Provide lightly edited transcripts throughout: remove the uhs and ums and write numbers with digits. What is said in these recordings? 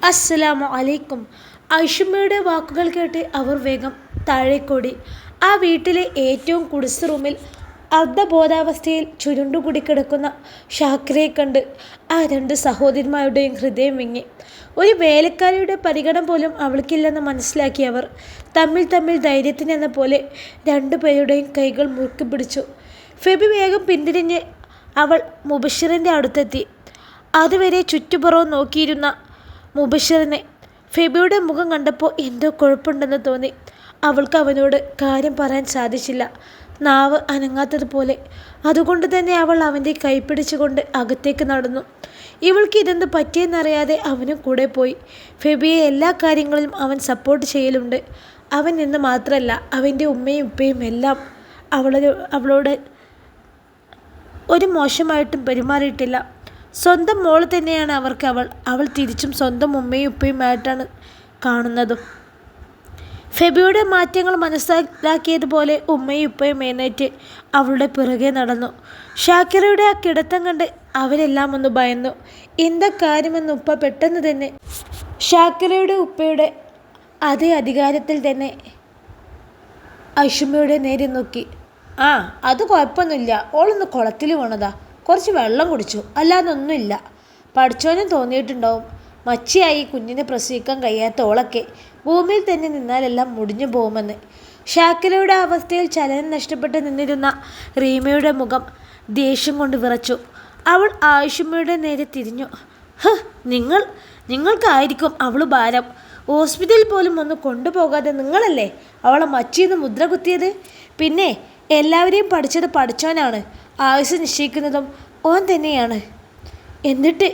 അസ്സലാമു അലൈക്കും. ഐഷുമ്മയുടെ വാക്കുകൾ കേട്ട് അവർ വേഗം താഴേക്കോടി. ആ വീട്ടിലെ ഏറ്റവും കുടിസ് റൂമിൽ അർദ്ധബോധാവസ്ഥയിൽ ചുരുണ്ടുകൂടിക്കിടക്കുന്ന ഷാക്കിറയെ കണ്ട് ആ രണ്ട് സഹോദരിമാരുടെയും ഹൃദയം വിങ്ങി. ഒരു വേലക്കാരിയുടെ പരിഗണന പോലും അവൾക്കില്ലെന്ന് മനസ്സിലാക്കി അവർ തമ്മിൽ തമ്മിൽ ധൈര്യത്തിനെന്ന പോലെ രണ്ടുപേരുടെയും കൈകൾ മുറുക്കി പിടിച്ചു. ഫെബി വേഗം പിന്തിരിഞ്ഞ് അവൾ മുബഷിറിൻ്റെ അടുത്തെത്തി. അതുവരെ ചുറ്റുപുറവും നോക്കിയിരുന്ന മുബഷിറിനെ ഫെബിയുടെ മുഖം കണ്ടപ്പോൾ എന്തോ കുഴപ്പമുണ്ടെന്ന് തോന്നി. അവൾക്ക് അവനോട് കാര്യം പറയാൻ സാധിച്ചില്ല. നാവ് അനങ്ങാത്തതുപോലെ. അതുകൊണ്ട് തന്നെ അവൾ അവൻ്റെ കൈ പിടിച്ചുകൊണ്ട് അകത്തേക്ക് നടന്നു. ഇവൾക്ക് ഇതെന്ത് പറ്റിയെന്നറിയാതെ അവനും കൂടെ പോയി. ഫെബിയെ എല്ലാ കാര്യങ്ങളിലും അവൻ സപ്പോർട്ട് ചെയ്യലുണ്ട്. അവൻ എന്ന് മാത്രമല്ല, അവൻ്റെ ഉമ്മയും ഉപ്പയും എല്ലാം അവളോട് ഒരു മോശമായിട്ടും പെരുമാറിയിട്ടില്ല. സ്വന്തം മോൾ തന്നെയാണ് അവർക്ക് അവൾ തിരിച്ചും സ്വന്തം ഉമ്മയും ഉപ്പയുമായിട്ടാണ് കാണുന്നതും. ഫെബിയുടെ മാറ്റങ്ങൾ മനസ്സിലാക്കിയതുപോലെ ഉമ്മയും ഉപ്പയും എഴുന്നേറ്റ് അവളുടെ പിറകെ നടന്നു. ഷാക്കിറയുടെ ആ കിടത്തം കണ്ട് അവരെല്ലാം ഒന്ന് ഭയന്നു. എന്താ കാര്യമെന്ന് ഉപ്പ പെട്ടെന്ന് തന്നെ ഷാക്കിറയുടെ ഉപ്പയുടെ അതേ അധികാരത്തിൽ തന്നെ ഐഷുമ്മയുടെ നേരെ നോക്കി. അത് കുഴപ്പമൊന്നുമില്ല, ഓളൊന്ന് കുളത്തിൽ വീണതാ, കുറച്ച് വെള്ളം കുടിച്ചു, അല്ലാതൊന്നുമില്ല. പഠിച്ചോനും തോന്നിയിട്ടുണ്ടാവും, മച്ചിയായി കുഞ്ഞിനെ പ്രസവിക്കാൻ കഴിയാത്ത ഓളൊക്കെ ഭൂമിയിൽ തന്നെ നിന്നാലെല്ലാം മുടിഞ്ഞു പോകുമെന്ന്. ഷാക്കിറയുടെ അവസ്ഥയിൽ ചലനം നഷ്ടപ്പെട്ട് നിന്നിരുന്ന റീമയുടെ മുഖം ദേഷ്യം കൊണ്ട് വിറച്ചു. അവൾ ആയിഷുമ്മയുടെ നേരെ തിരിഞ്ഞു. നിങ്ങൾക്കായിരിക്കും അവൾ ഭാരം. ഹോസ്പിറ്റലിൽ പോലും ഒന്ന് കൊണ്ടുപോകാതെ നിങ്ങളല്ലേ അവളെ മച്ചിന്ന് മുദ്ര കുത്തിയത്. പിന്നെ എല്ലാവരെയും പഠിച്ചത് പഠിച്ചോനാണ്, ആയുസ് നിശ്ചയിക്കുന്നതും ഓൻ തന്നെയാണ്. എന്നിട്ട്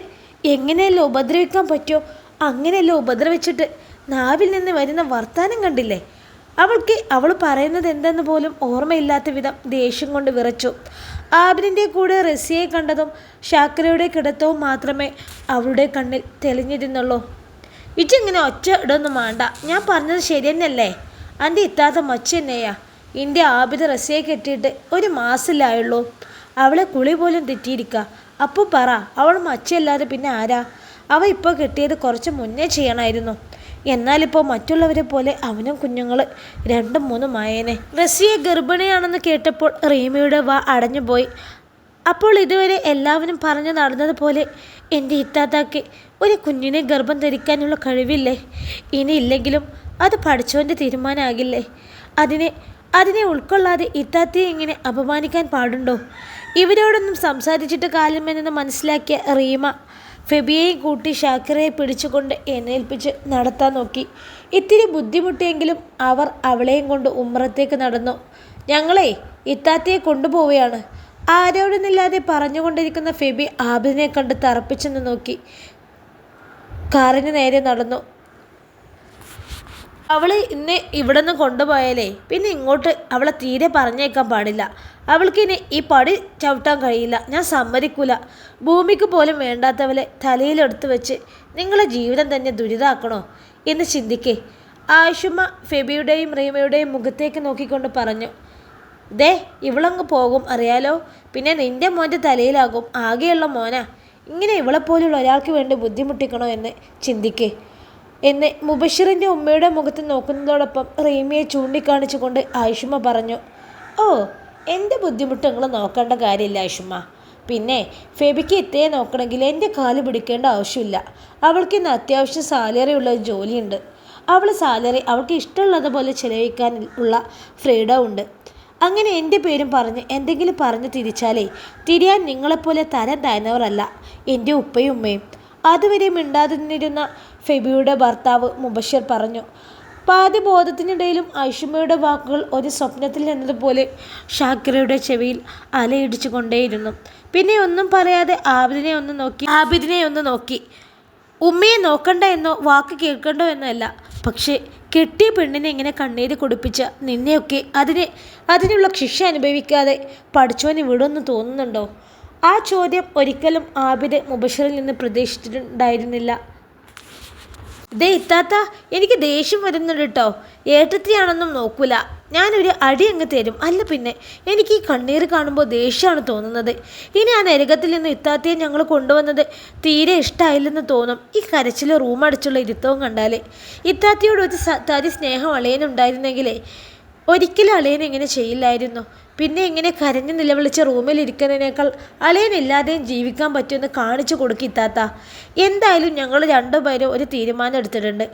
എങ്ങനെയല്ലോ ഉപദ്രവിക്കാൻ പറ്റുമോ അങ്ങനെയല്ലോ ഉപദ്രവിച്ചിട്ട് നാവിൽ നിന്ന് വരുന്ന വർത്താനം കണ്ടില്ലേ. അവൾ പറയുന്നത് എന്തെന്ന് പോലും ഓർമ്മയില്ലാത്ത വിധം ദേഷ്യം കൊണ്ട് വിറച്ചു. ആബിദിൻ്റെ കൂടെ റസിയെ കണ്ടതും ഷാക്കിറയുടെ കിടത്തവും മാത്രമേ അവളുടെ കണ്ണിൽ തെളിഞ്ഞിരുന്നുള്ളൂ. ഇച്ചിങ്ങനെ ഒച്ച ഇടൊന്നും വേണ്ട, ഞാൻ പറഞ്ഞത് ശരി തന്നെയല്ലേ. എൻ്റെ ഇത്താത്ത മച്ച തന്നെയാ. എൻ്റെ ആബിദ് റസിയെ കെട്ടിയിട്ട് ഒരു മാസമില്ലായുള്ളൂ. അവളെ കുളി പോലും തെറ്റിയിരിക്കുക. അപ്പോൾ പറ, അവൾ മച്ചയല്ലാതെ പിന്നെ ആരാ? അവ ഇപ്പോൾ കെട്ടിയത് കുറച്ച് മുന്നേ ചെയ്യണമായിരുന്നു. എന്നാലിപ്പോൾ മറ്റുള്ളവരെ പോലെ അവനും കുഞ്ഞുങ്ങൾ 2-3 ആയേനെ. റസിയെ ഗർഭിണിയാണെന്ന് കേട്ടപ്പോൾ റീമയുടെ വാ അടഞ്ഞുപോയി. അപ്പോൾ ഇതുവരെ എല്ലാവരും പറഞ്ഞു നടന്നതുപോലെ എൻ്റെ ഇത്താത്താക്ക് ഒരു കുഞ്ഞിനെ ഗർഭം ധരിക്കാനുള്ള കഴിവില്ലേ? ഇനി ഇല്ലെങ്കിലും അത് പഠിച്ചവൻ്റെ തീരുമാനമാകില്ലേ? അതിനെ ഉൾക്കൊള്ളാതെ ഇത്താത്തയെ ഇങ്ങനെ അപമാനിക്കാൻ പാടുണ്ടോ? ഇവരോടൊന്നും സംസാരിച്ചിട്ട് കാലമെന്ന് മനസ്സിലാക്കിയ റീമ ഫെബിയെയും കൂട്ടി ഷാക്കിറയെ പിടിച്ചുകൊണ്ട് എഴുന്നേൽപ്പിച്ച് നടത്താൻ നോക്കി. ഇത്തിരി ബുദ്ധിമുട്ടിയെങ്കിലും അവർ അവളെയും കൊണ്ട് ഉമ്മറത്തേക്ക് നടന്നു. ഞങ്ങളെ ഇത്താത്തയെ കൊണ്ടുപോവുകയാണ്, ആരോടൊന്നില്ലാതെ പറഞ്ഞുകൊണ്ടിരിക്കുന്ന ഫെബി ആബിദിനെ കണ്ട് തറപ്പിച്ചെന്ന് നോക്കി കാറിന് നേരെ നടന്നു. അവളെ ഇന്ന് ഇവിടെ നിന്ന് കൊണ്ടുപോയാലേ പിന്നെ ഇങ്ങോട്ട് അവളെ തീരെ പറഞ്ഞേക്കാൻ പാടില്ല. അവൾക്കിനി ഈ പടി ചവിട്ടാൻ കഴിയില്ല, ഞാൻ സമ്മതിക്കൂല. ഭൂമിക്ക് പോലും വേണ്ടാത്തവളെ തലയിലെടുത്ത് വെച്ച് നിങ്ങളെ ജീവിതം തന്നെ ദുരിതാക്കണോ എന്ന് ചിന്തിക്കേ. ആയിഷുമ്മ ഫെബിയുടെയും റീമയുടെയും മുഖത്തേക്ക് നോക്കിക്കൊണ്ട് പറഞ്ഞു. ദേ ഇവളങ്ങ് പോകും അറിയാലോ, പിന്നെ നിൻ്റെ മോൻ്റെ തലയിലാകും. ആകെയുള്ള മോനാ, ഇങ്ങനെ ഇവളെപ്പോലുള്ള ഒരാൾക്ക് വേണ്ടി ബുദ്ധിമുട്ടിക്കണോ എന്ന് ചിന്തിക്കേ എന്ന് മുബഷിറിൻ്റെ ഉമ്മയുടെ മുഖത്ത് നോക്കുന്നതോടൊപ്പം റീമയെ ചൂണ്ടിക്കാണിച്ചുകൊണ്ട് ആയിഷുമ്മ പറഞ്ഞു. എൻ്റെ ബുദ്ധിമുട്ട് നിങ്ങൾ നോക്കേണ്ട കാര്യമില്ല ആയിഷുമ്മ. പിന്നെ ഫെബിക്ക് ഇത്തയെ നോക്കണമെങ്കിൽ എൻ്റെ കാല് പിടിക്കേണ്ട ആവശ്യമില്ല. അവൾക്ക് ഇന്ന് അത്യാവശ്യം സാലറി ഉള്ള ഒരു ജോലിയുണ്ട്. സാലറി അവൾക്ക് ഇഷ്ടമുള്ളതുപോലെ ചിലവഴിക്കാൻ ഉള്ള ഫ്രീഡം ഉണ്ട്. അങ്ങനെ എൻ്റെ പേരും പറഞ്ഞ് എന്തെങ്കിലും പറഞ്ഞ് തിരിയാൻ നിങ്ങളെപ്പോലെ തരം താഴ്ന്നവരല്ല എൻ്റെ ഉപ്പയും ഉമ്മയും. അതുവരെ മിണ്ടാതെ നിന്നിരുന്ന ഫെബിയുടെ ഭർത്താവ് മുബഷിർ പറഞ്ഞു. പാതി ബോധത്തിനിടയിലും ഐഷുമ്മയുടെ വാക്കുകൾ ഒരു സ്വപ്നത്തിൽ നിന്നതുപോലെ ഷാക്കിറയുടെ ചെവിയിൽ അലയിടിച്ചു കൊണ്ടേയിരുന്നു. പിന്നെ ഒന്നും പറയാതെ ആബിദിനെ ഒന്ന് നോക്കി. ഉമ്മയെ നോക്കണ്ട എന്നോ വാക്ക് കേൾക്കണ്ടോ എന്നോ അല്ല, പക്ഷേ കെട്ടിയ പെണ്ണിനെ ഇങ്ങനെ കണ്ണീര് കുടിപ്പിച്ച നിന്നെയൊക്കെ അതിനുള്ള ശിക്ഷ അനുഭവിക്കാതെ പഠിച്ചവന് വിടുമെന്ന് തോന്നുന്നുണ്ടോ? ആ ചോദ്യം ഒരിക്കലും ആബിദ് മുബഷിറിൽ നിന്ന് പ്രതീക്ഷിച്ചിട്ടുണ്ടായിരുന്നില്ല. ദേ ഇത്താത്ത, എനിക്ക് ദേഷ്യം വരുന്നുണ്ട് കേട്ടോ. ഏട്ടത്തിയാണെന്നും നോക്കൂല. ഞാനൊരു അടി അങ്ങ് തരും. അല്ല പിന്നെ എനിക്ക് ഈ കണ്ണീര് കാണുമ്പോൾ ദേഷ്യമാണ് തോന്നുന്നത്. ഇനി ആ നരകത്തിൽ നിന്ന് ഇത്താത്തയെ ഞങ്ങൾ കൊണ്ടുവന്നത് തീരെ ഇഷ്ടമായില്ലെന്ന് തോന്നും. ഈ കരച്ചിൽ റൂം അടിച്ചുള്ള ഇരുത്തവും കണ്ടാൽ. ഇത്താത്തയോട് ഒരു തരി സ്നേഹം അളിയനുണ്ടായിരുന്നെങ്കിലേ ഒരിക്കലും അളിയൻ ഇങ്ങനെ ചെയ്യില്ലായിരുന്നു. പിന്നെ ഇങ്ങനെ കരഞ്ഞു നിലവിളിച്ച് റൂമിലിരിക്കുന്നതിനേക്കാൾ അളിയനില്ലാതെയും ജീവിക്കാൻ പറ്റുമെന്ന് കാണിച്ചു കൊടുക്കും ഇത്താത്ത. എന്തായാലും ഞങ്ങൾ രണ്ടുപേരും ഒരു തീരുമാനം എടുത്തിട്ടുണ്ട്.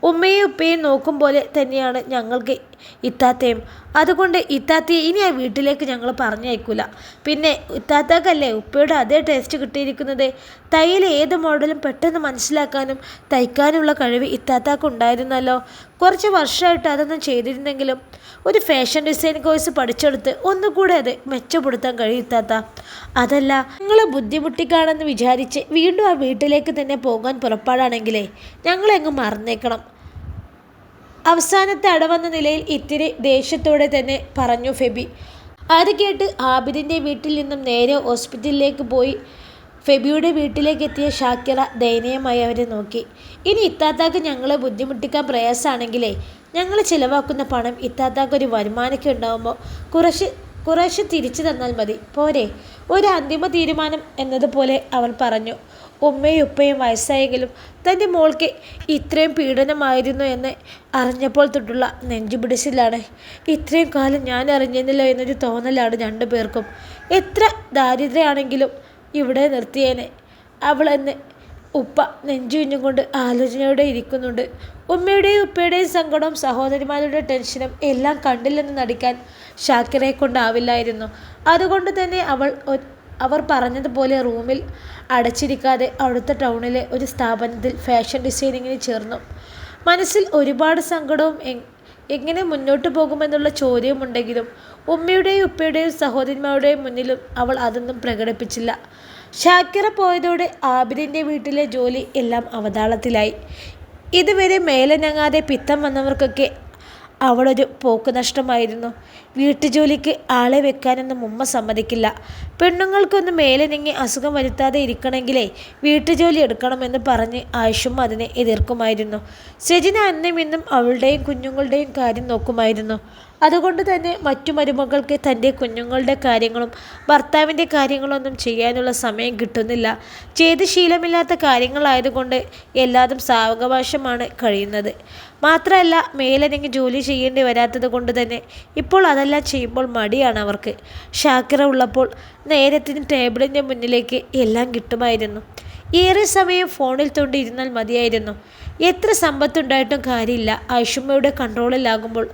ഉമ്മയും ഉപ്പയും നോക്കും പോലെ തന്നെയാണ് ഞങ്ങൾക്ക് ഇത്താത്തയും. അതുകൊണ്ട് ഇത്താത്തയെ ഇനി ആ വീട്ടിലേക്ക് ഞങ്ങൾ പറഞ്ഞയക്കൂല. പിന്നെ ഇത്താത്തക്കല്ലേ ഉപ്പയുടെ അതേ ടേസ്റ്റ് കിട്ടിയിരിക്കുന്നത്. തയ്യൽ ഏത് മോഡലും പെട്ടെന്ന് മനസ്സിലാക്കാനും തയ്ക്കാനുള്ള കഴിവ് ഇത്താത്താക്ക് ഉണ്ടായിരുന്നല്ലോ. കുറച്ച് വർഷമായിട്ട് അതൊന്നും ചെയ്തിരുന്നെങ്കിലും ഒരു ഫാഷൻ ഡിസൈൻ കോഴ്സ് പഠിച്ചെടുത്ത് ഒന്നുകൂടെ അത് മെച്ചപ്പെടുത്താൻ കഴിയുത്താത്ത. അതല്ല നിങ്ങൾ ബുദ്ധിമുട്ടിക്കാണെന്ന് വിചാരിച്ച് വീണ്ടും ആ വീട്ടിലേക്ക് തന്നെ പോകാൻ പുറപ്പാടാണെങ്കിലേ ഞങ്ങളെങ്ങ് മറന്നേക്കണം. അവസാനത്തെ അടവെന്ന നിലയിൽ ഇത്തിരി ദേഷ്യത്തോടെ തന്നെ പറഞ്ഞു ഫെബി. അത് കേട്ട് ആബിദിൻ്റെ വീട്ടിൽ നിന്നും നേരെ ഹോസ്പിറ്റലിലേക്ക് പോയി ഫെബിയുടെ വീട്ടിലേക്ക് എത്തിയ ഷാക്കിറ ദയനീയമായി അവരെ നോക്കി. ഇനി ഇത്താത്താക്ക് ഞങ്ങളെ ബുദ്ധിമുട്ടിക്കാൻ പ്രയാസമാണെങ്കിലേ ഞങ്ങൾ ചിലവാക്കുന്ന പണം ഇത്താത്താക്കൊരു വരുമാനമൊക്കെ ഉണ്ടാകുമ്പോൾ കുറേശ്ശെ തിരിച്ചു തന്നാൽ മതി, പോരെ? ഒരു അന്തിമ തീരുമാനം എന്നതുപോലെ അവൾ പറഞ്ഞു. ഉമ്മയും ഉപ്പയും വയസ്സായെങ്കിലും തൻ്റെ മോൾക്ക് ഇത്രയും പീഡനമായിരുന്നു എന്ന് അറിഞ്ഞപ്പോൾ തൊട്ടുള്ള നെഞ്ചുപിടിച്ചിലാണ്. ഇത്രയും കാലം ഞാൻ അറിഞ്ഞിരുന്നില്ല എന്നൊരു തോന്നലാണ് രണ്ടു പേർക്കും. എത്ര ദാരിദ്ര്യമാണെങ്കിലും ഇവിടെ നിർത്തിയേനെ അവളെന്ന് ഉപ്പ നെഞ്ചുഞ്ഞുകൊണ്ട് ആലോചനയോടെ ഇരിക്കുന്നുണ്ട്. ഉമ്മയുടെയും ഉപ്പയുടെയും സങ്കടവും സഹോദരിമാരുടെ ടെൻഷനും എല്ലാം കണ്ടില്ലെന്ന് നടിക്കാൻ ഷാക്കിറയെ കൊണ്ടാവില്ലായിരുന്നു. അതുകൊണ്ട് തന്നെ അവർ പറഞ്ഞതുപോലെ റൂമിൽ അടച്ചിരിക്കാതെ അടുത്ത ടൗണിലെ ഒരു സ്ഥാപനത്തിൽ ഫാഷൻ ഡിസൈനിങ്ങിന് ചേർന്നു. മനസ്സിൽ ഒരുപാട് സങ്കടവും എങ്ങനെ മുന്നോട്ട് പോകുമെന്നുള്ള ചോദ്യമുണ്ടെങ്കിലും ഉമ്മയുടെയും ഉപ്പയുടെയും സഹോദരിമാരുടെയും മുന്നിലും അവൾ അതൊന്നും പ്രകടിപ്പിച്ചില്ല. ഷാക്കിറ പോയതോടെ ആബിദിൻ്റെ വീട്ടിലെ ജോലി എല്ലാം അവതാളത്തിലായി. ഇതുവരെ മേലനങ്ങാതെ പിത്തം വന്നവർക്കൊക്കെ അവളൊരു പോക്ക് നഷ്ടമായിരുന്നു. വീട്ടുജോലിക്ക് ആളെ വെക്കാനൊന്നും ഉമ്മ സമ്മതിക്കില്ല. പെണ്ണുങ്ങൾക്കൊന്നും മേലനങ്ങി അസുഖം വരുത്താതെ ഇരിക്കണമെങ്കിലേ വീട്ടുജോലി എടുക്കണമെന്ന് പറഞ്ഞ് ആയിഷും അതിനെ എതിർക്കുമായിരുന്നു. സെജിന അന്നും ഇന്നും അവളുടെയും കുഞ്ഞുങ്ങളുടെയും കാര്യം നോക്കുമായിരുന്നു. അതുകൊണ്ട് തന്നെ മറ്റു മരുമകൾക്ക് തൻ്റെ കുഞ്ഞുങ്ങളുടെ കാര്യങ്ങളും ഭർത്താവിൻ്റെ കാര്യങ്ങളൊന്നും ചെയ്യാനുള്ള സമയം കിട്ടുന്നില്ല. ചെയ്ത് ശീലമില്ലാത്ത കാര്യങ്ങളായതുകൊണ്ട് എല്ലാതും സാവകാശമാണ് കഴിയുന്നത്. മാത്രമല്ല മേലനങ്ങി ജോലി ചെയ്യേണ്ടി വരാത്തത് കൊണ്ട് തന്നെ ഇപ്പോൾ അതെല്ലാം ചെയ്യുമ്പോൾ മടിയാണ് അവർക്ക്. ഷാക്കിറ ഉള്ളപ്പോൾ നേരത്തിന് ടേബിളിൻ്റെ മുന്നിലേക്ക് എല്ലാം കിട്ടുമായിരുന്നു. ഏറെ സമയം ഫോണിൽ തൊണ്ടിരുന്നാൽ മതിയായിരുന്നു. എത്ര സമ്പത്തുണ്ടായിട്ടും കാര്യമില്ല. ഐഷുമ്മയുടെ കൺട്രോളിലാകുമ്പോൾ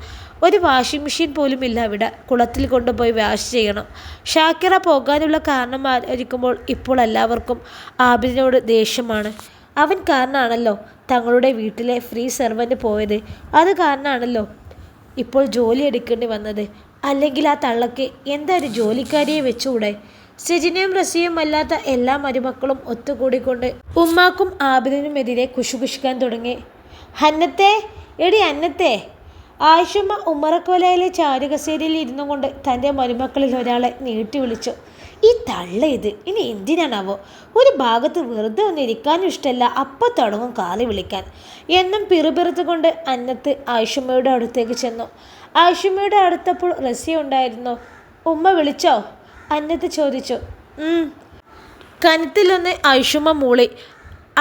ഒരു വാഷിംഗ് മെഷീൻ പോലും ഇല്ല അവിടെ. കുളത്തിൽ കൊണ്ടുപോയി വാഷ് ചെയ്യണം. ഷാക്കിറ പോകാനുള്ള കാരണം ആയിരിക്കുമ്പോൾ ഇപ്പോൾ എല്ലാവർക്കും ആബിദിനോട് ദേഷ്യമാണ്. അവൻ കാരണമാണല്ലോ തങ്ങളുടെ വീട്ടിലെ ഫ്രീ സെർവൻ്റ് പോയത്. അത് കാരണമാണല്ലോ ഇപ്പോൾ ജോലി എടുക്കേണ്ടി വന്നത്. അല്ലെങ്കിൽ ആ തള്ളക്ക് എന്താ ഒരു ജോലിക്കാരിയെ വെച്ചുകൂടെ? സെജിനയും റസിയും അല്ലാത്ത എല്ലാ മരുമക്കളും ഒത്തുകൂടിക്കൊണ്ട് ഉമ്മാക്കും ആബിദിനുമെതിരെ കുശുകുശിക്കാൻ തുടങ്ങി. ഹന്നത്തെ, എടി അന്നത്തെ! ആയിഷമ്മ ഉമ്മറക്കോലയിലെ ചാരുകസേരയിൽ ഇരുന്നു കൊണ്ട് തൻ്റെ മരുമക്കളിൽ ഒരാളെ നീട്ടി വിളിച്ചു. ഈ തള്ള ഇത് ഇനി എന്തിനാണാവോ? ഒരു ഭാഗത്ത് വെറുതെ ഒന്നും ഇരിക്കാനും ഇഷ്ടമല്ല, അപ്പം തുടങ്ങും കാലി വിളിക്കാൻ എന്നും പിറുപിറുത്തുകൊണ്ട് അന്നത്ത് ആയിഷമ്മയുടെ അടുത്തേക്ക് ചെന്നു. ആയിഷമ്മയുടെ അടുത്തപ്പോൾ റസിയ ഉണ്ടായിരുന്നു. ഉമ്മ വിളിച്ചോ? അന്നത്ത് ചോദിച്ചു. കനത്തിലൊന്ന് ആയിഷമ്മ മൂളി.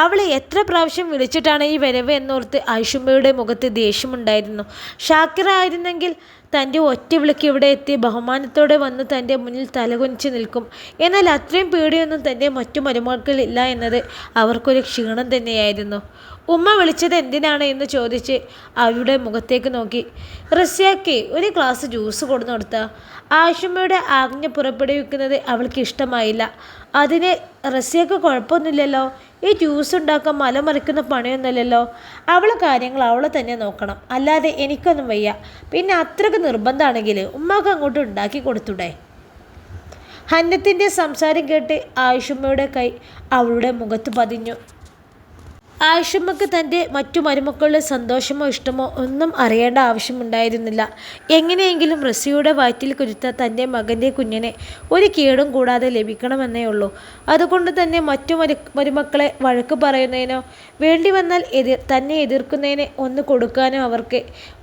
അവളെ എത്ര പ്രാവശ്യം വിളിച്ചിട്ടാണ് ഈ വരവ് എന്നോർത്ത് ആയിഷമ്മയുടെ മുഖത്ത് ദേഷ്യമുണ്ടായിരുന്നു. ഷാക്കിറ ആയിരുന്നെങ്കിൽ തൻ്റെ ഒറ്റ വിളിക്ക് ഇവിടെ എത്തി ബഹുമാനത്തോടെ വന്ന് തൻ്റെ മുന്നിൽ തലകുനിച്ച് നിൽക്കും. എന്നാൽ അത്രയും പേടിയൊന്നും തൻ്റെ മറ്റു മരുമക്കളില്ല എന്നത് അവർക്കൊരു ക്ഷീണം തന്നെയായിരുന്നു. ഉമ്മ വിളിച്ചത് എന്തിനാണ് എന്ന് ചോദിച്ച് അവരുടെ മുഖത്തേക്ക് നോക്കി. റസിയയ്ക്ക് ഒരു ഗ്ലാസ് ജ്യൂസ് കൊടുത്തു കൊടുത്ത. ആയിഷമ്മയുടെ ആജ്ഞ പുറപ്പെടുവിക്കുന്നത് അവൾക്ക് ഇഷ്ടമായില്ല. അതിന് റസിയക്ക് കുഴപ്പമൊന്നുമില്ലല്ലോ, ഈ ജ്യൂസ് ഉണ്ടാക്കാൻ മലമറിക്കുന്ന പണിയൊന്നുമില്ലല്ലോ. അവളെ കാര്യങ്ങൾ അവളെ തന്നെ നോക്കണം, അല്ലാതെ എനിക്കൊന്നും വയ്യ. പിന്നെ അത്രയ്ക്ക് നിർബന്ധമാണെങ്കിൽ ഉമ്മാക്ക് അങ്ങോട്ട് ഉണ്ടാക്കി കൊടുത്തൂടെ? ഹന്നത്തിൻ്റെ സംസാരം കേട്ട് ആയിഷമ്മയുടെ കൈ അവളുടെ മുഖത്ത് പതിഞ്ഞു. ആയിഷമ്മക്ക് തൻ്റെ മറ്റു മരുമക്കളുടെ സന്തോഷമോ ഇഷ്ടമോ ഒന്നും അറിയേണ്ട ആവശ്യമുണ്ടായിരുന്നില്ല. എങ്ങനെയെങ്കിലും റസിയുടെ വയറ്റിൽ കുരുത്ത തൻ്റെ മകൻ്റെ കുഞ്ഞിനെ ഒരു കേടും കൂടാതെ ലഭിക്കണമെന്നേ ഉള്ളൂ. അതുകൊണ്ട് തന്നെ മറ്റു മരുമക്കളെ വഴക്ക് പറയുന്നതിനോ വേണ്ടി വന്നാൽ തന്നെ എതിർക്കുന്നതിന് ഒന്ന് കൊടുക്കാനോ അവർക്ക്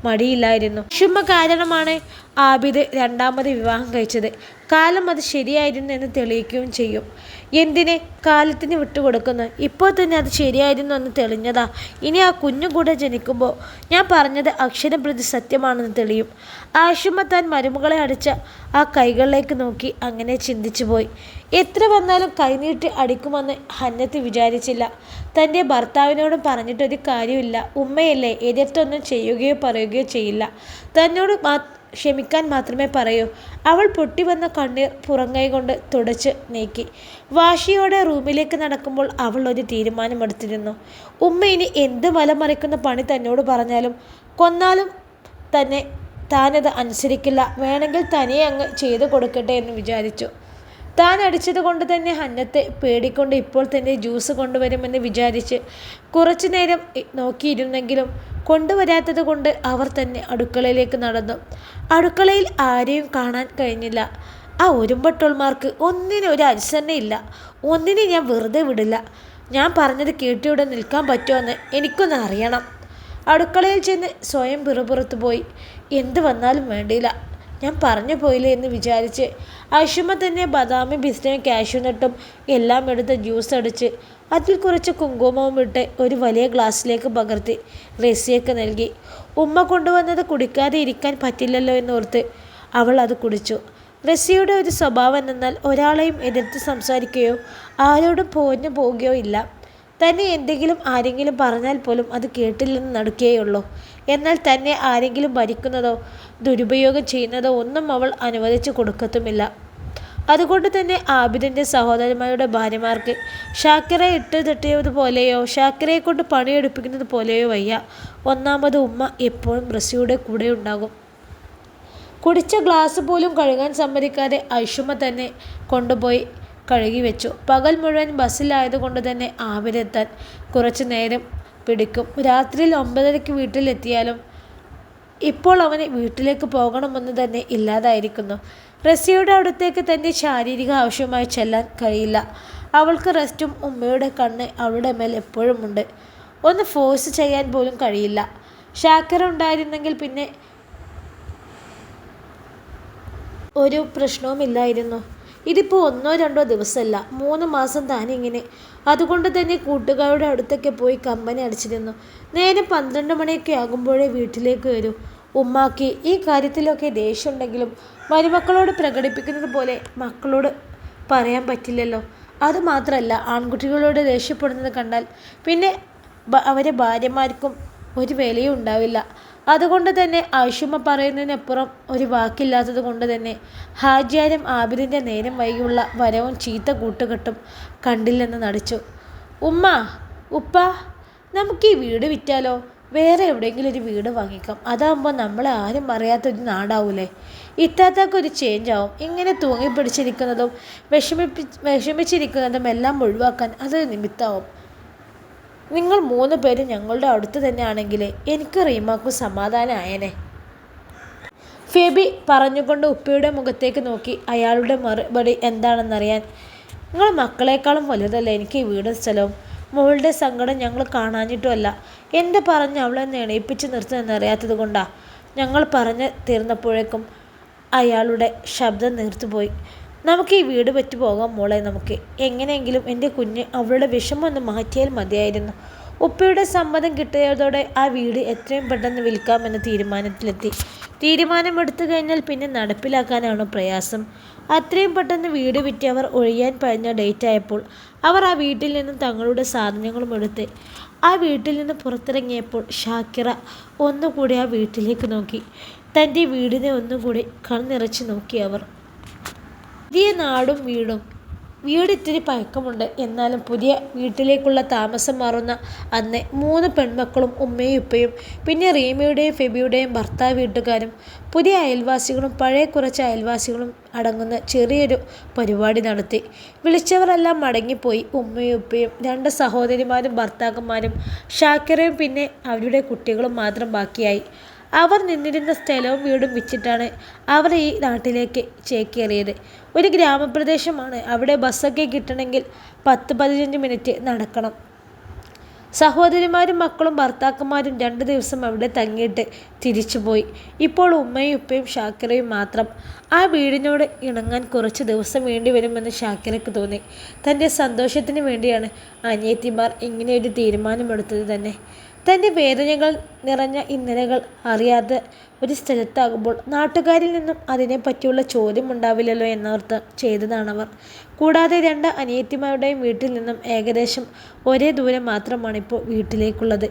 മടിയില്ലായിരുന്നു. ആയിഷമ്മ കാരണമാണ് ആബിദ് രണ്ടാമത് വിവാഹം കഴിച്ചത്. കാലം അത് ശരിയായിരുന്നു എന്ന് തെളിയിക്കുകയും ചെയ്യും. എന്തിനെ കാലത്തിന് വിട്ടുകൊടുക്കുന്നു? ഇപ്പോൾ തന്നെ അത് ശരിയായിരുന്നു എന്ന് തെളിഞ്ഞതാ. ഇനി ആ കുഞ്ഞു കൂടെ ജനിക്കുമ്പോൾ ഞാൻ പറഞ്ഞത് അക്ഷരം പ്രതി സത്യമാണെന്ന് തെളിയും. ആയിഷമ്മ താൻ മരുമകളെ അടിച്ച ആ കൈകളിലേക്ക് നോക്കി അങ്ങനെ ചിന്തിച്ചു പോയി. എത്ര വന്നാലും കൈനീട്ടി അടിക്കുമെന്ന് ഹന്നത്ത് വിചാരിച്ചില്ല. തൻ്റെ ഭർത്താവിനോടും പറഞ്ഞിട്ടൊരു കാര്യമില്ല. ഉമ്മയല്ലേ, എതിർത്തൊന്നും ചെയ്യുകയോ പറയുകയോ ചെയ്യില്ല. തന്നോട് ക്ഷമിക്കാൻ മാത്രമേ പറയൂ. അവൾ പൊട്ടിവന്ന കണ്ണീർ പുറങ്കൈ കൊണ്ട് തുടച്ച് നീക്കി. വാശിയോടെ റൂമിലേക്ക് നടക്കുമ്പോൾ അവൾ ഒരു തീരുമാനമെടുത്തിരുന്നു. ഉമ്മ ഇനി എന്ത് മലമറിക്കുന്ന പണി തന്നോട് പറഞ്ഞാലും കൊന്നാലും തന്നെ താനത് അനുസരിക്കില്ല. വേണമെങ്കിൽ തനിയെ അങ്ങ് ചെയ്തു കൊടുക്കട്ടെ എന്ന് വിചാരിച്ചു. താൻ അടിച്ചത് കൊണ്ട് തന്നെ ഹന്നത്തെ പേടിക്കൊണ്ട് ഇപ്പോൾ തന്നെ ജ്യൂസ് കൊണ്ടുവരുമെന്ന് വിചാരിച്ച് കുറച്ചു നേരം നോക്കിയിരുന്നെങ്കിലും കൊണ്ടുവരാത്തത് കൊണ്ട് അവർ തന്നെ അടുക്കളയിലേക്ക് നടന്നു. അടുക്കളയിൽ ആരെയും കാണാൻ കഴിഞ്ഞില്ല. ആ ഒരുമ്പട്ടോൾമാർക്ക് ഒന്നിനും ഒരു അനുസരണയില്ല. ഒന്നിനെ ഞാൻ വെറുതെ വിടില്ല. ഞാൻ പറഞ്ഞത് കേട്ടിവിടെ നിൽക്കാൻ പറ്റുമെന്ന് എനിക്കൊന്ന് അറിയണം. അടുക്കളയിൽ ചെന്ന് സ്വയം പിറുപിറുത്തു പോയി. എന്ത് വന്നാലും വേണ്ടിയില്ല, ഞാൻ പറഞ്ഞു പോയില്ലേ എന്ന് വിചാരിച്ച് ആയിഷമ്മ തന്നെ ബദാമി പിസ്തയും കാഷ്യൂനട്ടും എല്ലാം എടുത്ത് ജ്യൂസ് അടിച്ച് അതിൽ കുറച്ച് കുങ്കുമവും ഇട്ട് ഒരു വലിയ ഗ്ലാസ്സിലേക്ക് പകർത്തി റസിയക്ക് നൽകി. ഉമ്മ കൊണ്ടുവന്നത് കുടിക്കാതെ ഇരിക്കാൻ പറ്റില്ലല്ലോ എന്നോർത്ത് അവൾ അത് കുടിച്ചു. റസിയുടെ ഒരു സ്വഭാവം എന്നാൽ ഒരാളെയും എതിർത്ത് സംസാരിക്കുകയോ ആരോടും പോഞ്ഞു പോവുകയോ ഇല്ല. തന്നെ എന്തെങ്കിലും ആരെങ്കിലും പറഞ്ഞാൽ പോലും അത് കേട്ടില്ലെന്ന് നടക്കുകയുള്ളൂ. എന്നാൽ തന്നെ ആരെങ്കിലും ഭരിക്കുന്നതോ ദുരുപയോഗം ചെയ്യുന്നതോ ഒന്നും അവൾ അനുവദിച്ചു കൊടുക്കത്തുമില്ല. അതുകൊണ്ട് തന്നെ ആബിദിൻ്റെ സഹോദരന്മാരുടെ ഭാര്യമാർക്ക് ഷാക്കിറെ ഇട്ട് തട്ടിയതുപോലെയോ ഷാക്കിറയെ കൊണ്ട് പണിയെടുപ്പിക്കുന്നത് പോലെയോ വയ്യ. ഒന്നാമത് ഉമ്മ എപ്പോഴും റസിയുടെ കൂടെ ഉണ്ടാകും. കുടിച്ച ഗ്ലാസ് പോലും കഴുകാൻ സമ്മതിക്കാതെ ആയിഷമ്മ തന്നെ കൊണ്ടുപോയി കഴുകി വെച്ചു. പകൽ മുഴുവൻ ബസ്സിലായതുകൊണ്ട് തന്നെ ആബിദെത്താൻ കുറച്ചു നേരം പിടിക്കും. രാത്രിയിൽ 9:30 വീട്ടിലെത്തിയാലും ഇപ്പോൾ അവന് വീട്ടിലേക്ക് പോകണമെന്ന് തന്നെ ഇല്ലാതായിരിക്കുന്നു. റസിയുടെ അടുത്തേക്ക് തൻ്റെ ശാരീരിക ആവശ്യമായി ചെല്ലാൻ കഴിയില്ല. അവൾക്ക് റെസ്റ്റും ഉമ്മയുടെ കണ്ണ് അവളുടെ മേൽ എപ്പോഴുമുണ്ട്. ഒന്ന് ഫോഴ്സ് ചെയ്യാൻ പോലും കഴിയില്ല. ഷാക്കിറ ഉണ്ടായിരുന്നെങ്കിൽ പിന്നെ ഒരു പ്രശ്നവുമില്ലായിരുന്നു. ഇതിപ്പോൾ 1-2 ദിവസമല്ല, 3 മാസം താനിങ്ങനെ. അതുകൊണ്ട് തന്നെ കൂട്ടുകാരുടെ അടുത്തൊക്കെ പോയി കമ്പനി അടിച്ചിരുന്നു. നേരെ 12 മണിയൊക്കെ ആകുമ്പോഴേ വീട്ടിലേക്ക് വരൂ. ഉമ്മാക്ക് ഈ കാര്യത്തിലൊക്കെ ദേഷ്യമുണ്ടെങ്കിലും മരുമക്കളോട് പ്രകടിപ്പിക്കുന്നത് പോലെ മക്കളോട് പറയാൻ പറ്റില്ലല്ലോ. അതുമാത്രമല്ല, ആൺകുട്ടികളോട് ദേഷ്യപ്പെടുന്നത് കണ്ടാൽ പിന്നെ അവരെ ഭാര്യമാർക്കും ഒരു വിലയും ഉണ്ടാവില്ല. അതുകൊണ്ട് തന്നെ ആയിഷമ്മ പറയുന്നതിനപ്പുറം ഒരു വാക്കില്ലാത്തത് കൊണ്ട് തന്നെ ഹാജിയാരും ആബിദിൻ്റെ നേരം വൈകിയുള്ള വരവും ചീത്ത കൂട്ടുകെട്ടും കണ്ടില്ലെന്ന് നടിച്ചു. ഉമ്മ, ഉപ്പ, നമുക്ക് ഈ വീട് വിറ്റാലോ? വേറെ എവിടെയെങ്കിലും ഒരു വീട് വാങ്ങിക്കാം. അതാകുമ്പോൾ നമ്മളെ ആരും അറിയാത്തൊരു നാടാവൂലേ. ഇത്താത്തൊരു ചേഞ്ച് ആവും. ഇങ്ങനെ തൂങ്ങിപ്പിടിച്ചിരിക്കുന്നതും വിഷമിച്ചിരിക്കുന്നതും എല്ലാം ഒഴിവാക്കാൻ അതൊരു നിമിത്തമാവും. നിങ്ങൾ 3 പേരും ഞങ്ങളുടെ അടുത്ത് തന്നെ ആണെങ്കിൽ എനിക്ക് റീമാക്കും സമാധാനമായേനെ. ഫെബി പറഞ്ഞുകൊണ്ട് ഉപ്പയുടെ മുഖത്തേക്ക് നോക്കി. അയാളുടെ മറുപടി എന്താണെന്നറിയാൻ. നിങ്ങൾ മക്കളെക്കാളും വലുതല്ലേ എനിക്ക് ഈ വീടും സ്ഥലവും. മോളുടെ സങ്കടം ഞങ്ങൾ കാണാഞ്ഞിട്ടുമല്ല. എന്ത് പറഞ്ഞ് അവളെ എണീപ്പിച്ച് നിർത്തുമെന്നറിയാത്തത് കൊണ്ടാണ്. ഞങ്ങൾ പറഞ്ഞ് തീർന്നപ്പോഴേക്കും അയാളുടെ ശബ്ദം നീർത്തുപോയി. നമുക്ക് ഈ വീട് പറ്റി പോകാം മോളെ. നമുക്ക് എങ്ങനെയെങ്കിലും എൻ്റെ കുഞ്ഞ് അവളുടെ വിഷമം ഒന്ന് മാറ്റിയാൽ മതിയായിരുന്നു. ഉപ്പയുടെ സമ്മതം കിട്ടിയതോടെ ആ വീട് എത്രയും പെട്ടെന്ന് വിൽക്കാമെന്ന തീരുമാനത്തിലെത്തി. തീരുമാനമെടുത്തു കഴിഞ്ഞാൽ പിന്നെ നടപ്പിലാക്കാനാണ് പ്രയാസം. അത്രയും പെട്ടെന്ന് വീട് വിറ്റ് അവർ ഒഴിയാൻ കഴിഞ്ഞ ഡേറ്റ് ആയപ്പോൾ അവർ ആ വീട്ടിൽ നിന്നും തങ്ങളുടെ സാധനങ്ങളും എടുത്ത് ആ വീട്ടിൽ നിന്ന് പുറത്തിറങ്ങിയപ്പോൾ ഷാക്കിറ ഒന്നുകൂടി ആ വീട്ടിലേക്ക് നോക്കി. തൻ്റെ വീടിനെ ഒന്നുകൂടി കണ്ണിറച്ച് നോക്കി അവർ. പുതിയ നാടും വീടും വീട് ഇത്തിരി പഴക്കമുണ്ട്. എന്നാലും പുതിയ വീട്ടിലേക്കുള്ള താമസം മാറുന്ന അന്ന് 3 പെൺമക്കളും ഉമ്മയും ഉപ്പയും പിന്നെ റീമയുടെയും ഫെബിയുടെയും ഭർത്താവ് വീട്ടുകാരും പുതിയ അയൽവാസികളും പഴയ കുറച്ച് അയൽവാസികളും അടങ്ങുന്ന ചെറിയൊരു പരിപാടി നടത്തി. വിളിച്ചവരെല്ലാം മടങ്ങിപ്പോയി. ഉമ്മയും ഉപ്പയും 2 സഹോദരിമാരും ഭർത്താക്കന്മാരും ഷാക്കിറയും പിന്നെ അവരുടെ കുട്ടികളും മാത്രം ബാക്കിയായി. അവർ നിന്നിരുന്ന സ്ഥലവും വീടും വിറ്റിട്ടാണ് അവർ ഈ നാട്ടിലേക്ക് ചേക്കേറിയത്. ഒരു ഗ്രാമപ്രദേശമാണ്. അവിടെ ബസ്സൊക്കെ കിട്ടണമെങ്കിൽ 10-15 മിനിറ്റ് നടക്കണം. സഹോദരിമാരും മക്കളും ഭർത്താക്കന്മാരും 2 ദിവസം അവിടെ തങ്ങിയിട്ട് തിരിച്ചുപോയി. ഇപ്പോൾ ഉമ്മയും ഉപ്പയും ഷാക്കിറയും മാത്രം. ആ വീടിനോട് ഇണങ്ങാൻ കുറച്ച് ദിവസം വേണ്ടി വരുമെന്ന് ഷാക്കിറയ്ക്ക് തോന്നി. തൻ്റെ സന്തോഷത്തിന് വേണ്ടിയാണ് അനിയത്തിമാർ ഇങ്ങനെയൊരു തീരുമാനമെടുത്തത് തന്നെ. തൻ്റെ വേദനകൾ നിറഞ്ഞ ഇന്നലകൾ അറിയാതെ ഒരു സ്ഥലത്താകുമ്പോൾ നാട്ടുകാരിൽ നിന്നും അതിനെപ്പറ്റിയുള്ള ചോദ്യം ഉണ്ടാവില്ലല്ലോ എന്നോർത്ത് ചെയ്തതാണവർ. കൂടാതെ 2 അനിയത്തിമാരുടെയും വീട്ടിൽ നിന്നും ഏകദേശം ഒരേ ദൂരം മാത്രമാണിപ്പോൾ വീട്ടിലേക്കുള്ളത്.